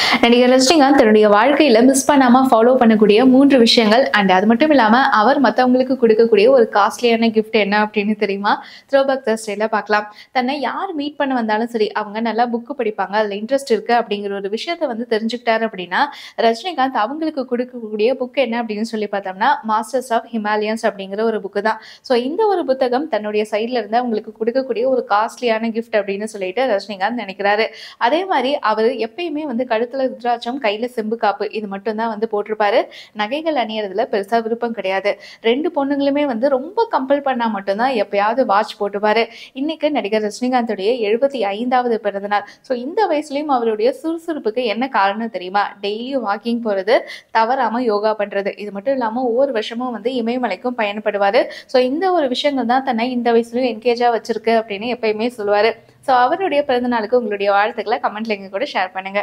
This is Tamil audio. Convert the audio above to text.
நடிகர் ரஜினிகாந்த் தன்னுடைய வாழ்க்கையில மிஸ் பண்ணாம ஃபாலோ பண்ணக்கூடிய 3 விஷயங்கள் அண்ட் அது மட்டும் இல்லாம அவர் மத்தவங்களுக்கு கொடுக்கக்கூடிய ஒரு காஸ்ட்லியான கிஃப்ட் என்ன அப்படின்னு தெரியுமா? த்ரோபேக் தர்ஸ்டேல பார்க்கலாம். தன்னை யார் மீட் பண்ண வந்தாலும் சரி, அவங்க நல்லா புக் படிப்பாங்க, அதுல இன்ட்ரெஸ்ட் இருக்கு அப்படிங்கிற ஒரு விஷயத்த வந்து தெரிஞ்சுக்கிட்டாரு அப்படின்னா, ரஜினிகாந்த் அவங்களுக்கு கொடுக்கக்கூடிய புக் என்ன அப்படின்னு சொல்லி பார்த்தோம்னா, மாஸ்டர்ஸ் ஆஃப் ஹிமாலயன்ஸ் அப்படிங்கிற ஒரு புக்கு தான். ஸோ இந்த ஒரு புத்தகம் தன்னுடைய சைட்ல இருந்து அவங்களுக்கு கொடுக்கக்கூடிய ஒரு காஸ்ட்லியான கிஃப்ட் அப்படின்னு சொல்லிட்டு ரஜினிகாந்த் நினைக்கிறாரு. அதே மாதிரி அவர் எப்பயுமே வந்து கழுத்துல ருத்ராட்சம், கையில செம்பு காப்பு இது மட்டும் தான் வந்து போட்டிருப்பாரு. நகைகள் அணியறதுல பெருசா விருப்பம் கிடையாது. 2 பொண்ணுங்களுமே வந்து ரொம்ப கம்பல் பண்ணா மட்டும்தான் எப்பயாவது வாட்ச் போட்டுப்பாரு. இன்னைக்கு நடிகர் ரஜினிகாந்தோடைய 75வது பிறந்தநாள். ஸோ இந்த வயசுலயும் அவருடைய சுறுசுறுப்புக்கு என்ன காரணம் தெரியுமா? டெய்லியும் வாக்கிங் போறது, தவறாம யோகா பண்றது. இது மட்டும் இல்லாம ஒவ்வொரு வருஷமும் வந்து இமயமலைக்கும் பயணப்படுவாரு. ஸோ இந்த ஒரு விஷயங்கள் தான் தன்னை இந்த வயசுலயும் என்கேஜா வச்சிருக்கு அப்படின்னு எப்பயுமே சொல்லுவாரு. ஸோ அவருடைய பிறந்த நாளுக்கு உங்களுடைய வாழ்த்துக்களை கமெண்ட்ல எங்க கூட ஷேர் பண்ணுங்க.